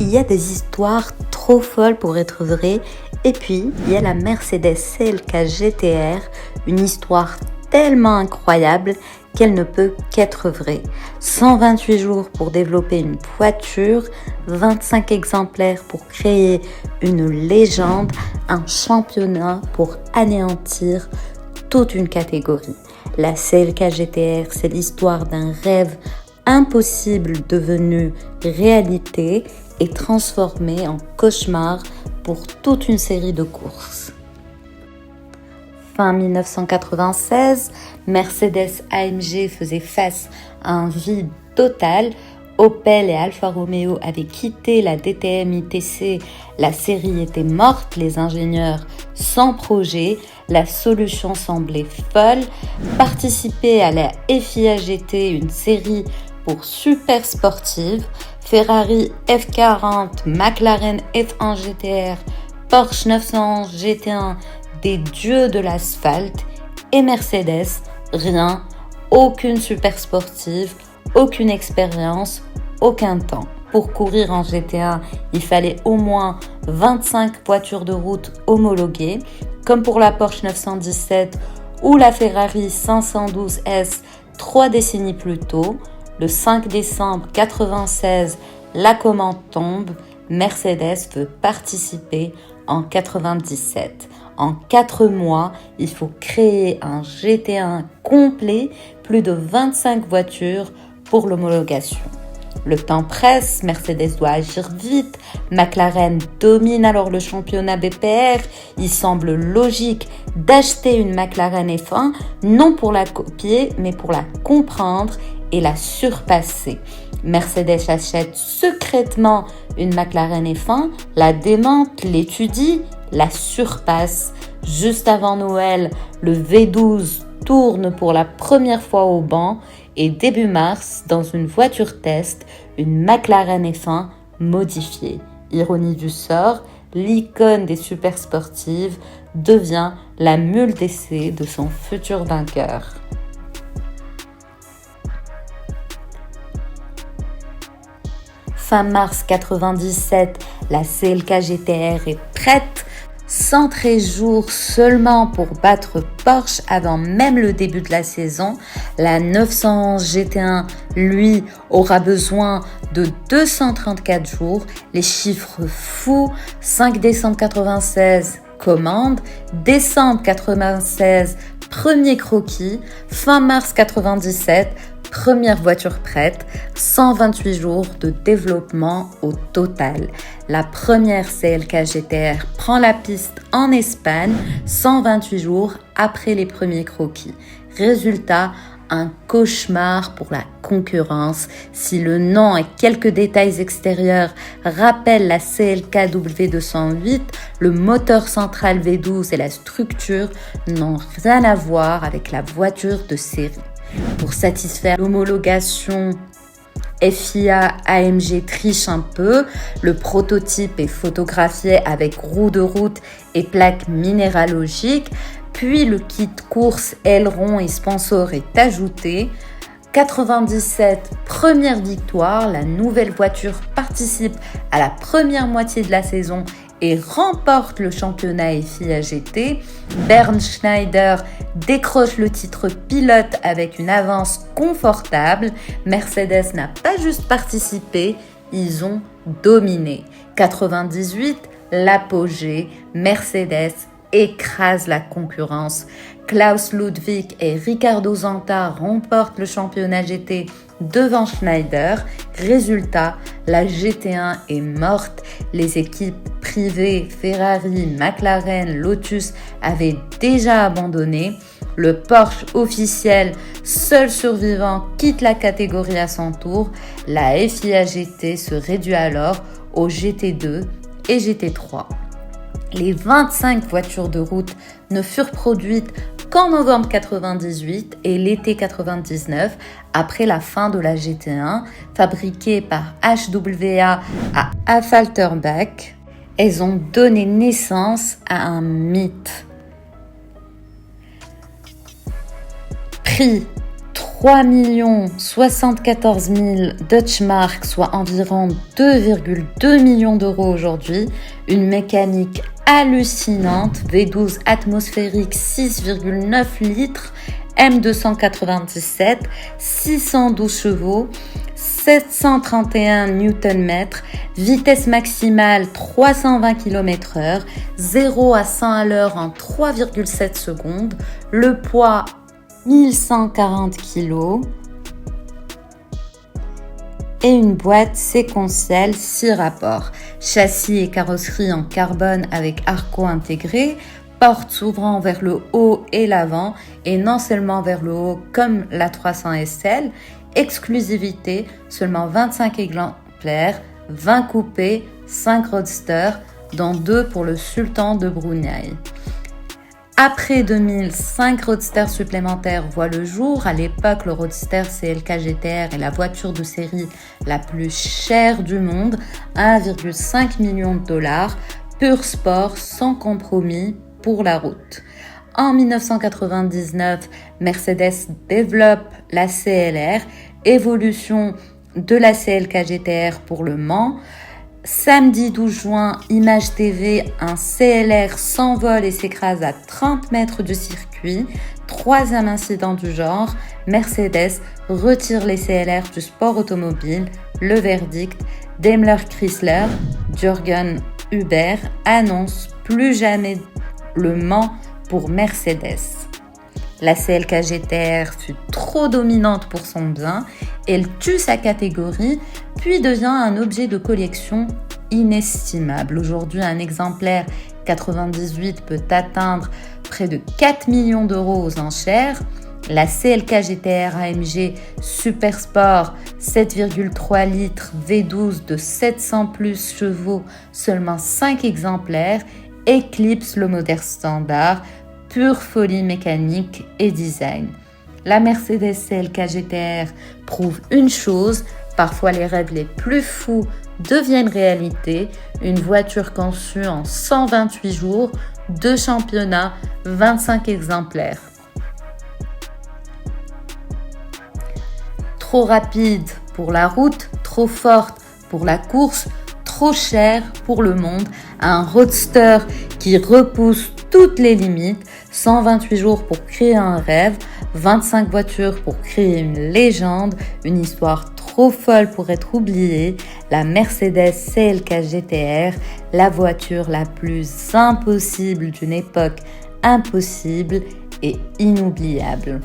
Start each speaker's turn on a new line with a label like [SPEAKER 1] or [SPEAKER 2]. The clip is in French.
[SPEAKER 1] il y a des histoires trop folles pour être vraies. Et puis, il y a la Mercedes CLK GTR, une histoire tellement incroyable qu'elle ne peut qu'être vraie. 128 jours pour développer une voiture, 25 exemplaires pour créer une légende, un championnat pour anéantir toute une catégorie. La CLK GTR, c'est l'histoire d'un rêve impossible devenu réalité et transformé en cauchemar pour toute une série de courses. Fin 1996, Mercedes-AMG faisait face à un vide total. Opel et Alfa Romeo avaient quitté la DTM ITC, la série était morte, les ingénieurs sans projet, la solution semblait folle. Participer à la FIA GT, une série pour super sportives, Ferrari F40, McLaren F1 GTR, Porsche 911 GT1, des dieux de l'asphalte, et Mercedes, rien, aucune super sportive, aucune expérience, aucun temps. Pour courir en GT1, il fallait au moins 25 voitures de route homologuées, comme pour la Porsche 917 ou la Ferrari 512S 3 décennies plus tôt. Le 5 décembre 1996, la commande tombe, Mercedes veut participer en 1997. En 4 mois, il faut créer un GT1 complet, plus de 25 voitures pour l'homologation. Le temps presse, Mercedes doit agir vite, McLaren domine alors le championnat BPR, il semble logique d'acheter une McLaren F1, non pour la copier, mais pour la comprendre et la surpasser. Mercedes achète secrètement une McLaren F1, la démonte, l'étudie, la surpasse. Juste avant Noël, le V12 tourne pour la première fois au banc et début mars, dans une voiture test, une McLaren F1 modifiée. Ironie du sort, l'icône des super sportives devient la mule d'essai de son futur vainqueur. Fin mars 1997, la CLK GTR est prête. 113 jours seulement pour battre Porsche avant même le début de la saison. La 911 GT1, lui, aura besoin de 234 jours. Les chiffres fous, 5 décembre 1996, commande. Décembre 1996, premier croquis. Fin mars 1997, première voiture prête, 128 jours de développement au total. La première CLK GTR prend la piste en Espagne 128 jours après les premiers croquis. Résultat, un cauchemar pour la concurrence. Si le nom et quelques détails extérieurs rappellent la CLK W208, le moteur central V12 et la structure n'ont rien à voir avec la voiture de série. Pour satisfaire l'homologation, FIA AMG triche un peu. Le prototype est photographié avec roue de route et plaques minéralogiques. Puis le kit course, aileron et sponsor est ajouté. 97, première victoire. La nouvelle voiture participe à la première moitié de la saison et remporte le championnat FIA GT. Bernd Schneider décroche le titre pilote avec une avance confortable. Mercedes n'a pas juste participé, ils ont dominé. 98, l'apogée, Mercedes écrase la concurrence. Klaus Ludwig et Ricardo Zanta remportent le championnat GT devant Schneider. Résultat, la GT1 est morte. Les équipes privées Ferrari, McLaren, Lotus avaient déjà abandonné. Le Porsche officiel, seul survivant, quitte la catégorie à son tour. La FIA GT se réduit alors au GT2 et GT3. Les 25 voitures de route ne furent produites qu'en novembre 98 et l'été 99, après la fin de la GT1, fabriquées par HWA à Affalterbach. Elles ont donné naissance à un mythe. Prix 3 74 000 Deutschmark, soit environ 2,2 millions d'euros aujourd'hui. Une mécanique hallucinante, V12 atmosphérique 6,9 litres, M297, 612 chevaux, 731 Nm, vitesse maximale 320 km/h, 0 à 100 à l'heure en 3,7 secondes, le poids 1140 kg et une boîte séquentielle 6 rapports. Châssis et carrosserie en carbone avec Arco intégré, porte s'ouvrant vers le haut et l'avant et non seulement vers le haut comme la 300 SL. Exclusivité, seulement 25 exemplaires, 20 coupés, 5 roadsters, dont 2 pour le sultan de Brunei. Après 2000, 5 roadsters supplémentaires voient le jour. À l'époque, le roadster CLK GTR est la voiture de série la plus chère du monde, 1,5 million de dollars, pur sport, sans compromis pour la route. En 1999, Mercedes développe la CLR, évolution de la CLK GTR pour le Mans. Samedi 12 juin, Image TV, un CLR s'envole et s'écrase à 30 mètres du circuit. Troisième incident du genre, Mercedes retire les CLR du sport automobile. Le verdict, Daimler-Chrysler, Jürgen Huber annonce plus jamais le Mans pour Mercedes. La CLK GTR fut trop dominante pour son bien, elle tue sa catégorie, puis devient un objet de collection inestimable. Aujourd'hui, un exemplaire 98 peut atteindre près de 4 millions d'euros aux enchères. La CLK GTR AMG Super Sport 7,3 litres V12 de 700 plus chevaux, seulement 5 exemplaires, éclipse le modèle standard, pure folie mécanique et design. La Mercedes CLK GTR prouve une chose, parfois les rêves les plus fous deviennent réalité. Une voiture conçue en 128 jours, 2 championnats, 25 exemplaires. Trop rapide pour la route, trop forte pour la course, trop cher pour le monde. Un roadster qui repousse toutes les limites, 128 jours pour créer un rêve, 25 voitures pour créer une légende, une histoire trop folle pour être oubliée, la Mercedes CLK GTR, la voiture la plus impossible d'une époque impossible et inoubliable.